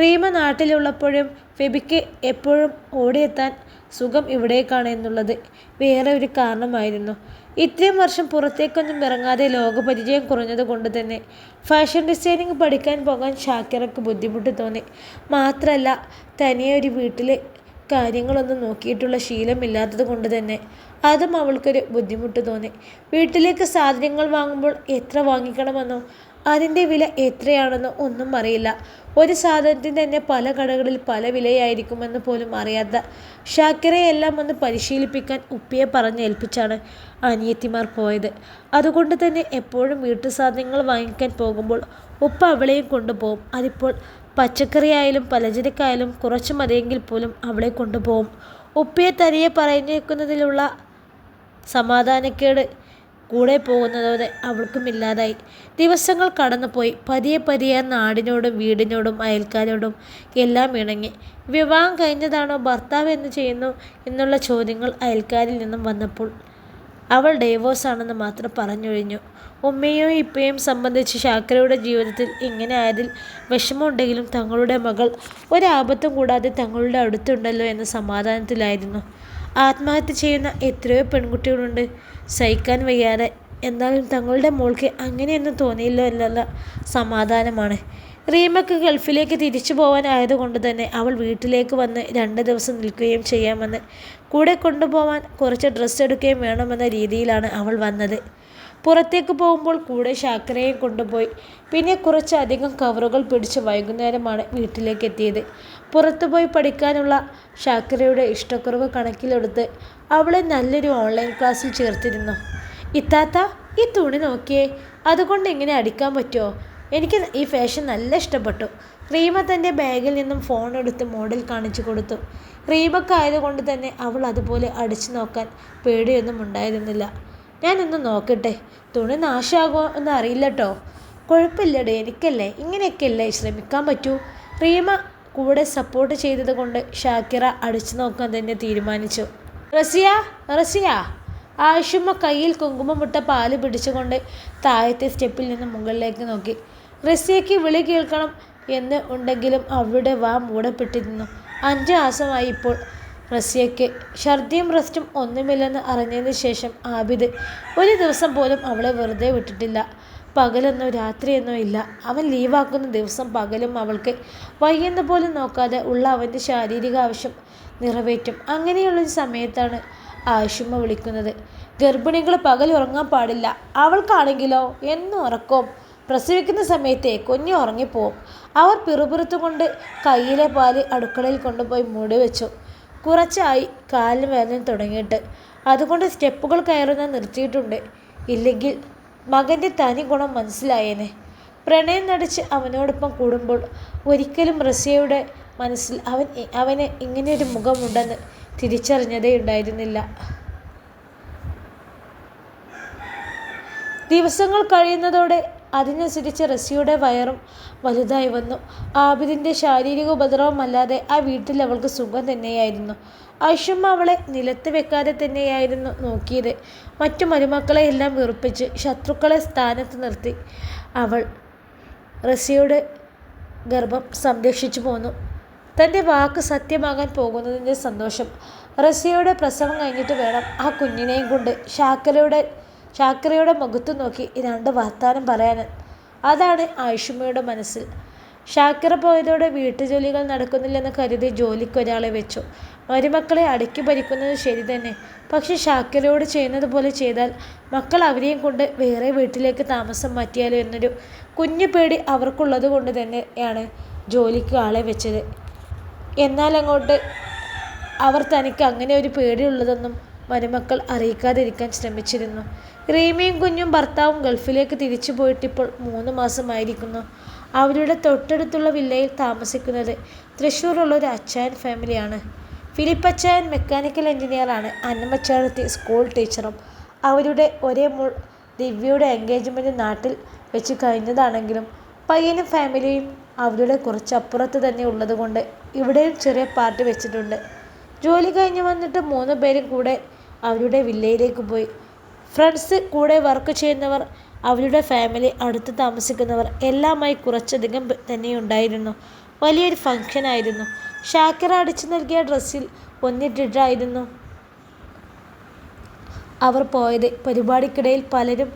റീമ നാട്ടിലുള്ളപ്പോഴും ഫെബിക്ക് എപ്പോഴും ഓടിയെത്താൻ സുഖം ഇവിടേക്കാണ് എന്നുള്ളത് വേറെ ഒരു കാരണമായിരുന്നു. ഇത്രയും വർഷം പുറത്തേക്കൊന്നും ഇറങ്ങാതെ ലോകപരിചയം കുറഞ്ഞത് കൊണ്ട് തന്നെ ഫാഷൻ ഡിസൈനിങ് പഠിക്കാൻ പോകാൻ ഷാക്കിറയ്ക്ക് ബുദ്ധിമുട്ട് തോന്നി. മാത്രമല്ല തനിയെ ഒരു വീട്ടിലെ കാര്യങ്ങളൊന്നും നോക്കിയിട്ടുള്ള ശീലമില്ലാത്തത് കൊണ്ട് തന്നെ അതും അവൾക്കൊരു ബുദ്ധിമുട്ട് തോന്നി. വീട്ടിലേക്ക് സാധനങ്ങൾ വാങ്ങുമ്പോൾ എത്ര വാങ്ങിക്കണമെന്നോ അതിൻ്റെ വില എത്രയാണെന്നോ ഒന്നും അറിയില്ല. ഒരു സാധനത്തിന് തന്നെ പല കടകളിൽ പല വിലയായിരിക്കുമെന്ന് പോലും അറിയാത്ത ഷാക്കിറയെല്ലാം ഒന്ന് പരിശീലിപ്പിക്കാൻ ഉപ്പയെ പറഞ്ഞേൽപ്പിച്ചാണ് അനിയത്തിമാർ പോയത്. അതുകൊണ്ട് തന്നെ എപ്പോഴും വീട്ടു സാധനങ്ങൾ വാങ്ങിക്കാൻ പോകുമ്പോൾ ഉപ്പ അവളെയും കൊണ്ടുപോകും. അതിപ്പോൾ പച്ചക്കറിയായാലും പലചരക്കായാലും കുറച്ച് മതിയെങ്കിൽ പോലും അവളെ കൊണ്ടുപോകും. ഉപ്പയെ തനിയെ പറഞ്ഞേക്കുന്നതിലുള്ള സമാധാനക്കേട് കൂടെ പോകുന്നതോടെ അവൾക്കുമില്ലാതായി. ദിവസങ്ങൾ കടന്നുപോയി. പതിയെ പതിയെ നാടിനോടും വീടിനോടും അയൽക്കാരോടും എല്ലാം ഇണങ്ങി. വിവാഹം കഴിഞ്ഞതാണോ, ഭർത്താവ് എന്ത് ചെയ്യുന്നു എന്നുള്ള ചോദ്യങ്ങൾ അയൽക്കാരിൽ നിന്നും വന്നപ്പോൾ അവൾ ഡൈവോഴ്സാണെന്ന് മാത്രം പറഞ്ഞൊഴിഞ്ഞു. ഉമ്മയും ഇപ്പയും സംബന്ധിച്ച് ഷാക്കിറയുടെ ജീവിതത്തിൽ ഇങ്ങനെ ആയതിൽ വിഷമമുണ്ടെങ്കിലും തങ്ങളുടെ മകൾ ഒരാപത്തും കൂടാതെ തങ്ങളുടെ അടുത്തുണ്ടല്ലോ എന്ന സമാധാനത്തിലായിരുന്നു. ആത്മഹത്യ ചെയ്യുന്ന എത്രയോ പെൺകുട്ടികളുണ്ട് സഹിക്കാൻ വയ്യാതെ. എന്നാലും തങ്ങളുടെ മോൾക്ക് അങ്ങനെയൊന്നും തോന്നിയില്ലോ എന്നുള്ള സമാധാനമാണ്. റീമയ്ക്ക് ഗൾഫിലേക്ക് തിരിച്ചു പോകാനായതുകൊണ്ട് തന്നെ അവൾ വീട്ടിലേക്ക് വന്ന് 2 ദിവസം നിൽക്കുകയും ചെയ്യാമെന്ന്, കൂടെ കൊണ്ടുപോകാൻ കുറച്ച് ഡ്രസ്സ് എടുക്കുകയും വേണമെന്ന രീതിയിലാണ് അവൾ വന്നത്. പുറത്തേക്ക് പോകുമ്പോൾ കൂടെ ഷാക്കിറയെയും കൊണ്ടുപോയി. പിന്നെ കുറച്ചധികം കവറുകൾ പിടിച്ച് വൈകുന്നേരമാണ് വീട്ടിലേക്ക് എത്തിയത്. പുറത്തുപോയി പഠിക്കാനുള്ള ഷാക്കിറയുടെ ഇഷ്ടക്കുറവ് കണക്കിലെടുത്ത് അവളെ നല്ലൊരു ഓൺലൈൻ ക്ലാസ്സിൽ ചേർത്തിരുന്നു. ഇത്താത്ത, ഈ തുണി നോക്കിയേ, അതുകൊണ്ട് ഇങ്ങനെ അടിക്കാൻ പറ്റുമോ? എനിക്ക് ഈ ഫാഷൻ നല്ല ഇഷ്ടപ്പെട്ടു. റീമ തൻ്റെ ബാഗിൽ നിന്നും ഫോൺ എടുത്ത് മോഡൽ കാണിച്ചു കൊടുത്തു. റീമക്കായതുകൊണ്ട് തന്നെ അവൾ അതുപോലെ അടിച്ചു നോക്കാൻ പേടിയൊന്നും ഉണ്ടായിരുന്നില്ല. ഞാനൊന്ന് നോക്കട്ടെ, തുണി നാശമാകുമോ എന്ന് അറിയില്ല കേട്ടോ. കുഴപ്പമില്ലടേ, എനിക്കല്ലേ ഇങ്ങനെയൊക്കെയല്ലേ ശ്രമിക്കാൻ പറ്റൂ. റീമ കൂടെ സപ്പോർട്ട് ചെയ്തത് കൊണ്ട് ഷാക്കിറ അടിച്ചു നോക്കാൻ തന്നെ തീരുമാനിച്ചു. റസിയ, റസിയ! ആയിഷുമ്മ കയ്യിൽ കുങ്കുമമുട്ട പാല് പിടിച്ചുകൊണ്ട് താഴത്തെ സ്റ്റെപ്പിൽ നിന്ന് മുകളിലേക്ക് നോക്കി. റസിയയ്ക്ക് വിളി കേൾക്കണം എന്ന് ഉണ്ടെങ്കിലും അവളുടെ വാ മൂടപ്പെട്ടിരുന്നു. 5 മാസമായി ഇപ്പോൾ റസിയയ്ക്ക്. ഛർദിയും റെസ്റ്റും ഒന്നുമില്ലെന്ന് അറിഞ്ഞതിന് ശേഷം ആബിദ് ഒരു ദിവസം പോലും അവളെ വെറുതെ വിട്ടിട്ടില്ല. പകലെന്നോ രാത്രിയെന്നോ ഇല്ല. അവൻ ലീവാക്കുന്ന ദിവസം പകലും അവൾക്ക് വയ്യെന്ന് പോലും നോക്കാതെ ഉള്ള അവൻ്റെ ശാരീരിക ആവശ്യം നിറവേറ്റും. അങ്ങനെയുള്ളൊരു സമയത്താണ് ആയിഷുമ്മ വിളിക്കുന്നത്. ഗർഭിണികൾ പകൽ ഉറങ്ങാൻ പാടില്ല. അവൾക്കാണെങ്കിലോ എന്നും ഉറക്കവും. പ്രസവിക്കുന്ന സമയത്തെ കുഞ്ഞ് ഉറങ്ങിപ്പോവും. അവർ പിറുപിറുത്തുകൊണ്ട് കയ്യിലെ പാല് അടുക്കളയിൽ കൊണ്ടുപോയി മൂടി വെച്ചു. കുറച്ചായി കാലിന് വേദന തുടങ്ങിയിട്ട്. അതുകൊണ്ട് സ്റ്റെപ്പുകൾ കയറുന്ന നിർത്തിയിട്ടുണ്ട്. ഇല്ലെങ്കിൽ മകൻ്റെ തനി ഗുണം മനസ്സിലായേനെ. പ്രണയം നടിച്ച് അവനോടൊപ്പം കൂടുമ്പോൾ ഒരിക്കലും റസിയയുടെ മനസ്സിൽ അവന് ഇങ്ങനെയൊരു മുഖമുണ്ടെന്ന് തിരിച്ചറിഞ്ഞതേ ഉണ്ടായിരുന്നില്ല. ദിവസങ്ങൾ കഴിയുന്നതോടെ അതിനനുസരിച്ച് റസിയുടെ വയറും വലുതായി വന്നു. ആബിദിൻ്റെ ശാരീരിക ഉപദ്രവമല്ലാതെ ആ വീട്ടിൽ അവൾക്ക് സുഖം തന്നെയായിരുന്നു. ആയിഷുമ്മ അവളെ നിലത്ത് വെക്കാതെ തന്നെയായിരുന്നു നോക്കിയത്. മറ്റു മരുമക്കളെ എല്ലാം വെറുപ്പിച്ച് ശത്രുക്കളെ സ്ഥാനത്ത് നിർത്തി അവൾ റസിയുടെ ഗർഭം സംരക്ഷിച്ചു പോന്നു. തൻ്റെ വാക്ക് സത്യമാകാൻ പോകുന്നതിൻ്റെ സന്തോഷം. റസിയയുടെ പ്രസവം കഴിഞ്ഞിട്ട് വേണം ആ കുഞ്ഞിനെയും കൊണ്ട് ഷാക്കിറയുടെ ഷാക്കിറയുടെ മുഖത്ത് നോക്കി രണ്ട് വർത്താനം പറയാൻ. അതാണ് ആയിഷുമ്മയുടെ മനസ്സിൽ. ഷാക്കിറ പോയതോടെ വീട്ടുജോലികൾ നടക്കുന്നില്ലെന്ന് കരുതി ജോലിക്കൊരാളെ വെച്ചു. മരുമക്കളെ അടക്കി ഭരിക്കുന്നത് ശരി തന്നെ. പക്ഷെ ഷാക്കിറയോട് ചെയ്യുന്നത് പോലെ ചെയ്താൽ മക്കൾ അവരെയും കൊണ്ട് വേറെ വീട്ടിലേക്ക് താമസം മാറ്റിയാലോ എന്നൊരു കുഞ്ഞു പേടി അവർക്കുള്ളത് കൊണ്ട് തന്നെയാണ് ജോലിക്ക് ആളെ വെച്ചത്. എന്നാൽ അങ്ങോട്ട് അവർ തനിക്ക് അങ്ങനെ ഒരു പേടിയുള്ളതെന്നും മരുമക്കൾ അറിയിക്കാതിരിക്കാൻ ശ്രമിച്ചിരുന്നു. റീമയും കുഞ്ഞും ഭർത്താവും ഗൾഫിലേക്ക് തിരിച്ചു പോയിട്ടിപ്പോൾ 3 മാസമായിരിക്കുന്നു. അവരുടെ തൊട്ടടുത്തുള്ള വില്ലയിൽ താമസിക്കുന്നത് തൃശ്ശൂരുള്ള ഒരു അച്ചായൻ ഫാമിലിയാണ്. ഫിലിപ്പ് അച്ചായൻ മെക്കാനിക്കൽ എഞ്ചിനീയറാണ്. അന്നമ്മച്ചാഴത്തി സ്കൂൾ ടീച്ചറും. അവരുടെ ഒരേ മോൾ ദിവ്യയുടെ എൻഗേജ്മെൻറ്റ് നാട്ടിൽ വെച്ച് കഴിഞ്ഞതാണെങ്കിലും പയ്യനും ഫാമിലിയും അവരുടെ കുറച്ചപ്പുറത്ത് തന്നെ ഉള്ളതുകൊണ്ട് ഇവിടെയും ചെറിയ പാർട്ടി വെച്ചിട്ടുണ്ട്. ജോലി കഴിഞ്ഞ് വന്നിട്ട് 3 പേരും കൂടെ അവരുടെ വില്ലയിലേക്ക് പോയി. ഫ്രണ്ട്സ്, കൂടെ വർക്ക് ചെയ്യുന്നവർ, അവരുടെ ഫാമിലി, അടുത്ത് താമസിക്കുന്നവർ എല്ലാമായി കുറച്ചധികം തന്നെയുണ്ടായിരുന്നു. വലിയൊരു ഫംഗ്ഷനായിരുന്നു. ഷാക്കിറ അടിച്ചു നൽകിയ ഡ്രസ്സിൽ ഒന്നിട്ടിട്ടായിരുന്നു അവർ പോയത്. പരിപാടിക്കിടയിൽ പലരും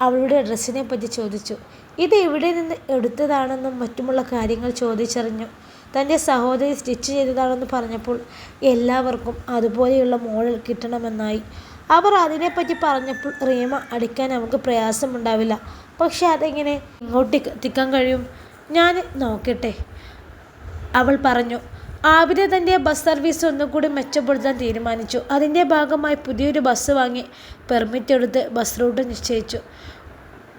അവളുടെ ഡ്രസ്സിനെ പറ്റി ചോദിച്ചു. ഇത് എവിടെ നിന്ന് എടുത്തതാണെന്നും മറ്റുമുള്ള കാര്യങ്ങൾ ചോദിച്ചറിഞ്ഞു. തൻ്റെ സഹോദരി സ്റ്റിച്ച് ചെയ്തതാണെന്ന് പറഞ്ഞപ്പോൾ എല്ലാവർക്കും അതുപോലെയുള്ള മോഡൽ കിട്ടണമെന്നായി. അവർ അതിനെപ്പറ്റി പറഞ്ഞപ്പോൾ റീമ അടിക്കാൻ നമുക്ക് പ്രയാസമുണ്ടാവില്ല, പക്ഷെ അതെങ്ങനെ ഇങ്ങോട്ട് എത്തിക്കാൻ കഴിയും? ഞാൻ നോക്കട്ടെ, അവൾ പറഞ്ഞു. ആബിദ തൻ്റെ ബസ് സർവീസ് ഒന്നുകൂടി മെച്ചപ്പെടുത്താൻ തീരുമാനിച്ചു. അതിൻ്റെ ഭാഗമായി പുതിയൊരു ബസ് വാങ്ങി പെർമിറ്റ് എടുത്ത് ബസ് റൂട്ട് നിശ്ചയിച്ചു.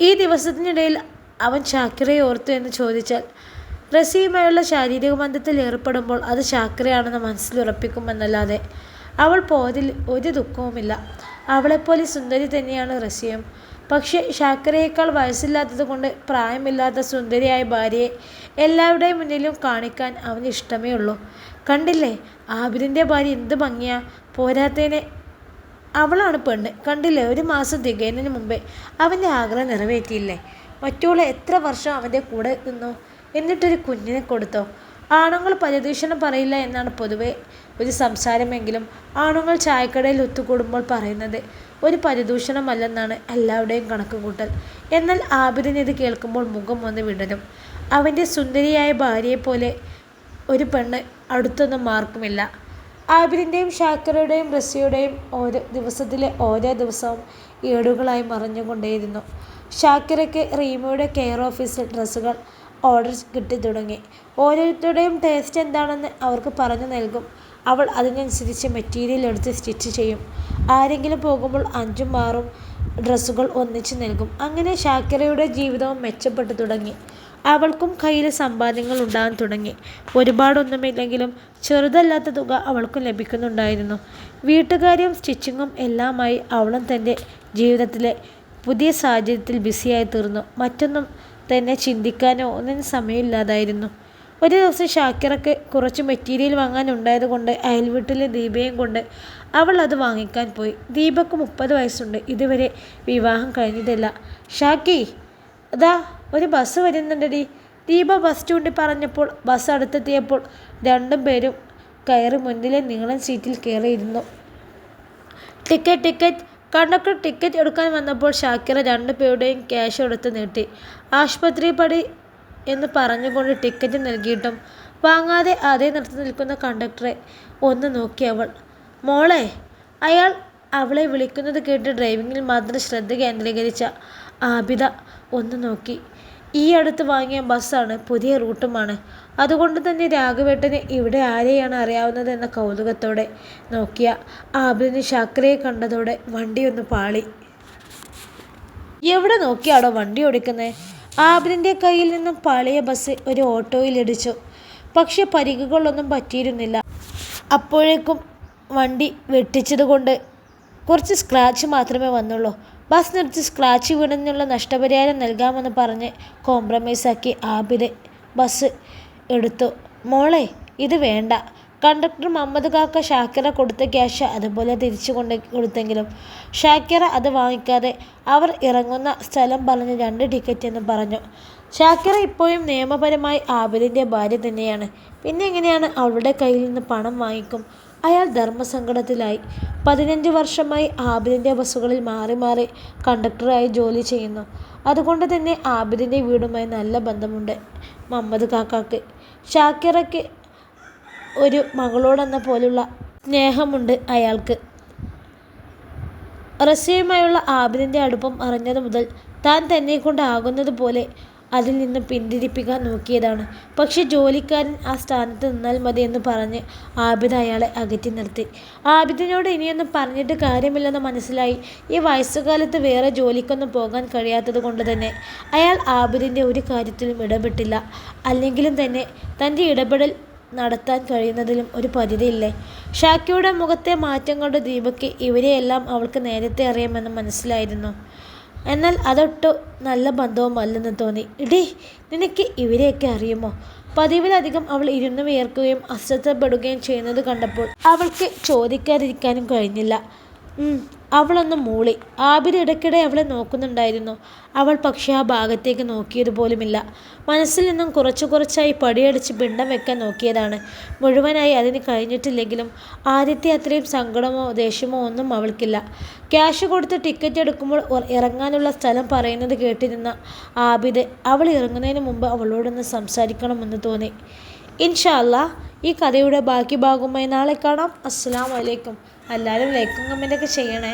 ഈ ദിവസത്തിനിടയിൽ അവൻ ഷാക്കിറയെ ഓർത്തു എന്ന് ചോദിച്ചാൽ റസിയുമായുള്ള ശാരീരിക ബന്ധത്തിൽ ഏർപ്പെടുമ്പോൾ അത് ഷാക്കിറയാണെന്ന് മനസ്സിലുറപ്പിക്കുമെന്നല്ലാതെ അവൾ പോയതിൽ ഒരു ദുഃഖവുമില്ല. അവളെപ്പോലെ സുന്ദരി തന്നെയാണ് റസിയും. പക്ഷേ ഷാക്കിറയേക്കാൾ വയസ്സില്ലാത്തതുകൊണ്ട് പ്രായമില്ലാത്ത സുന്ദരിയായ ഭാര്യയെ എല്ലാവരുടെയും മുന്നിലും കാണിക്കാൻ അവന് ഇഷ്ടമേ ഉള്ളൂ. കണ്ടില്ലേ, ആബിദിൻ്റെ ഭാര്യ എന്ത് ഭംഗിയാ! പോരാത്തതിന് അവളാണ് പെണ്ണ്. കണ്ടില്ലേ, 1 മാസം തികയുന്നതിന് മുമ്പേ അവൻ്റെ ആഗ്രഹം നിറവേറ്റിയില്ലേ? മറ്റുള്ള എത്ര വർഷം അവൻ്റെ കൂടെ നിന്നു, എന്നിട്ടൊരു കുഞ്ഞിനെ കൊടുത്തോ? ആണുങ്ങൾ പരദൂഷണം പറയില്ല എന്നാണ് പൊതുവെ ഒരു സംസാരമെങ്കിലും ആണുങ്ങൾ ചായക്കടയിൽ ഒത്തുകൂടുമ്പോൾ പറയുന്നത് ഒരു പരദൂഷണമല്ലെന്നാണ് എല്ലാവരുടെയും കണക്കുകൂട്ടൽ. എന്നാൽ ആബിദിന് ഇത് കേൾക്കുമ്പോൾ മുഖം ഒന്ന് വിടരും. അവൻ്റെ സുന്ദരിയായ ഭാര്യയെപ്പോലെ ഒരു പെണ്ണ് അടുത്തൊന്നും ആർക്കുമില്ല. ആബിദിൻ്റെയും ഷാക്കിറയുടെയും റസിയുടെയും ഓരോ ദിവസവും ഏടുകളായി മറഞ്ഞുകൊണ്ടേയിരുന്നു. ഷാക്കിറയ്ക്ക് റീമയുടെ കെയർ ഓഫീസിൽ ഡ്രസ്സുകൾ ഓർഡർ കിട്ടി തുടങ്ങി. ഓരോരുത്തരുടെയും ടേസ്റ്റ് എന്താണെന്ന് അവർക്ക് പറഞ്ഞു നൽകും. അവൾ അതിനനുസരിച്ച് മെറ്റീരിയൽ എടുത്ത് സ്റ്റിച്ച് ചെയ്യും. ആരെങ്കിലും പോകുമ്പോൾ 5ഉം 6ഉം ഡ്രസ്സുകൾ ഒന്നിച്ച് നൽകും. അങ്ങനെ ഷാക്കിറയുടെ ജീവിതവും മെച്ചപ്പെട്ടു തുടങ്ങി. അവൾക്കും കയ്യിൽ സമ്പാദ്യങ്ങൾ ഉണ്ടാകാൻ തുടങ്ങി. ഒരുപാടൊന്നുമില്ലെങ്കിലും ചെറുതല്ലാത്ത തുക അവൾക്കും ലഭിക്കുന്നുണ്ടായിരുന്നു. വീട്ടുകാര്യം സ്റ്റിച്ചിങ്ങും എല്ലാമായി അവളും തൻ്റെ ജീവിതത്തിലെ പുതിയ സാഹചര്യത്തിൽ ബിസിയായി തീർന്നു. മറ്റൊന്നും തന്നെ ചിന്തിക്കാനോ ഒന്നിനും സമയമില്ലാതായിരുന്നു. ഒരു ദിവസം ഷാക്കിറയ്ക്ക് കുറച്ച് മെറ്റീരിയൽ വാങ്ങാനുണ്ടായതുകൊണ്ട് അയൽവീട്ടിലെ ദീപയും കൊണ്ട് അവൾ അത് വാങ്ങിക്കാൻ പോയി. ദീപക്ക് 30 വയസ്സുണ്ട്. ഇതുവരെ വിവാഹം കഴിഞ്ഞിട്ടില്ല. ഷാക്കി, അതാ ഒരു ബസ് വരുന്നുണ്ടടി. ദീപ ബസ് ചൂണ്ടി പറഞ്ഞപ്പോൾ ബസ് അടുത്തെത്തിയപ്പോൾ 2 പേരും കയറി മുന്നിലെ നീളൻ സീറ്റിൽ കയറിയിരുന്നു. ടിക്കറ്റ്. കണ്ടക്ടർ ടിക്കറ്റ് എടുക്കാൻ വന്നപ്പോൾ ഷാക്കിറ 2 പേരുടെയും ക്യാഷ് എടുത്ത് നീട്ടി. ആശുപത്രി പടി എന്ന് പറഞ്ഞുകൊണ്ട് ടിക്കറ്റ് നൽകിയിട്ടും വാങ്ങാതെ അതേ നിർത്തി നിൽക്കുന്ന കണ്ടക്ടറെ ഒന്ന് നോക്കി അവൾ. മോളെ! അയാൾ അവളെ വിളിക്കുന്നത് കേട്ട് ഡ്രൈവിങ്ങിൽ മാത്രം ശ്രദ്ധ കേന്ദ്രീകരിച്ച ആബിദ ഒന്ന് നോക്കി. ഈ അടുത്ത് വാങ്ങിയ ബസ്സാണ്, പുതിയ റൂട്ടുമാണ്. അതുകൊണ്ട് തന്നെ രാഘവേട്ടന് ഇവിടെ ആരെയാണ് അറിയാവുന്നത് എന്ന കൗതുകത്തോടെ നോക്കിയ ആബിദിന് ഷാക്കിറയെ കണ്ടതോടെ വണ്ടിയൊന്ന് പാളി. എവിടെ നോക്കിയാടോ വണ്ടി ഓടിക്കുന്നത്? ആബിദിൻ്റെ കയ്യിൽ നിന്നും പാളിയ ബസ് ഒരു ഓട്ടോയിലിടിച്ചു. പക്ഷെ പരിക്കുകളൊന്നും പറ്റിയിരുന്നില്ല. അപ്പോഴേക്കും വണ്ടി വെട്ടിച്ചതുകൊണ്ട് കുറച്ച് സ്ക്രാച്ച് മാത്രമേ വന്നുള്ളൂ. ബസ് നിർത്തി സ്ക്രാച്ച് വീണതിനുള്ള നഷ്ടപരിഹാരം നൽകാമെന്ന് പറഞ്ഞ് കോംപ്രമൈസാക്കി ആബിദ് ബസ് എടുത്തു. മോളെ, ഇത് വേണ്ട. കണ്ടക്ടർ മുഹമ്മദ് കാക്ക ഷാക്കിറ കൊടുത്ത ക്യാഷ് അതുപോലെ തിരിച്ചു കൊടുത്തെങ്കിലും ഷാക്കിറ അത് വാങ്ങിക്കാതെ അവർ ഇറങ്ങുന്ന സ്ഥലം പറഞ്ഞ് 2 ടിക്കറ്റ് എന്ന് പറഞ്ഞു. ഷാക്കിറ ഇപ്പോഴും നിയമപരമായി ആബിദിൻ്റെ ഭാര്യ തന്നെയാണ്. പിന്നെ എങ്ങനെയാണ് അവളുടെ കയ്യിൽ നിന്ന് പണം വാങ്ങിക്കും? അയാൾ ധർമ്മസങ്കടത്തിലായി. 15 വർഷമായി ആബിദിൻ്റെ ബസ്സുകളിൽ മാറി മാറി കണ്ടക്ടറായി ജോലി ചെയ്യുന്നു. അതുകൊണ്ട് തന്നെ ആബിദിൻ്റെ വീടുമായി നല്ല ബന്ധമുണ്ട് മുഹമ്മദ് കാക്കാക്ക്. ഷാക്കിറയ്ക്ക് ഒരു മകളോടെന്ന പോലുള്ള സ്നേഹമുണ്ട് അയാൾക്ക്. റസിയയുമായുള്ള ആബിദിൻ്റെ അടുപ്പം അറിഞ്ഞതു മുതൽ താൻ തന്നെക്കൊണ്ട് ആകുന്നത് പോലെ അതിൽ നിന്ന് പിന്തിരിപ്പിക്കാൻ നോക്കിയതാണ്. പക്ഷെ ജോലിക്കാരൻ ആ സ്ഥാനത്ത് നിന്നാൽ മതി എന്ന് പറഞ്ഞ് ആബിദ് അയാളെ അകറ്റി നിർത്തി. ആബിദിനോട് ഇനിയൊന്നും പറഞ്ഞിട്ട് കാര്യമില്ലെന്ന് മനസ്സിലായി. ഈ വയസ്സുകാലത്ത് വേറെ ജോലിക്കൊന്നും പോകാൻ കഴിയാത്തത് കൊണ്ട് തന്നെ അയാൾ ആബിദിൻ്റെ ഒരു കാര്യത്തിലും ഇടപെട്ടില്ല. അല്ലെങ്കിലും തന്നെ തൻ്റെ ഇടപെടൽ നടത്താൻ കഴിയുന്നതിലും ഒരു പരിധിയില്ലേ? ഷാക്കിയുടെ മുഖത്തെ മാറ്റം കൊണ്ട് ദീപയ്ക്ക് ഇവരെയെല്ലാം അവൾക്ക് നേരത്തെ അറിയാമെന്ന് മനസ്സിലായിരുന്നു. എന്നാൽ അതൊട്ട് നല്ല ബന്ധവുമല്ലെന്ന് തോന്നി. ഇടീ, നിനക്ക് ഇവരെയൊക്കെ അറിയുമോ? പതിവിലധികം അവൾ ഇരുന്ന് വിയർക്കുകയും അസ്വസ്ഥപ്പെടുകയും ചെയ്യുന്നത് കണ്ടപ്പോൾ അവൾക്ക് ചോദിക്കാതിരിക്കാനും കഴിഞ്ഞില്ല. അവളൊന്ന് മൂളി. ആബിദ് ഇടയ്ക്കിടെ അവളെ നോക്കുന്നുണ്ടായിരുന്നു. അവൾ പക്ഷേ ആ ഭാഗത്തേക്ക് നോക്കിയതുപോലുമില്ല. മനസ്സിൽ നിന്നും കുറച്ചു കുറച്ചായി പടിയടിച്ച് പിണ്ടം വെക്കാൻ നോക്കിയതാണ്. മുഴുവനായി അതിന് കഴിഞ്ഞിട്ടില്ലെങ്കിലും ആദ്യത്തെ അത്രയും സങ്കടമോ ദേഷ്യമോ ഒന്നും അവൾക്കില്ല. ക്യാഷ് കൊടുത്ത് ടിക്കറ്റ് എടുക്കുമ്പോൾ ഇറങ്ങാനുള്ള സ്ഥലം പറയുന്നത് കേട്ടിരുന്ന ആബിദ് അവൾ ഇറങ്ങുന്നതിന് മുമ്പ് അവളോടൊന്ന് സംസാരിക്കണമെന്ന് തോന്നി. ഇൻഷാ അല്ലാ, ഈ കഥയുടെ ബാക്കി ഭാഗവുമായി നാളെ കാണാം. അസ്സലാമു അലൈക്കും. എല്ലാവരും ലൈക്കും കമൻറ്റൊക്കെ ചെയ്യണേ.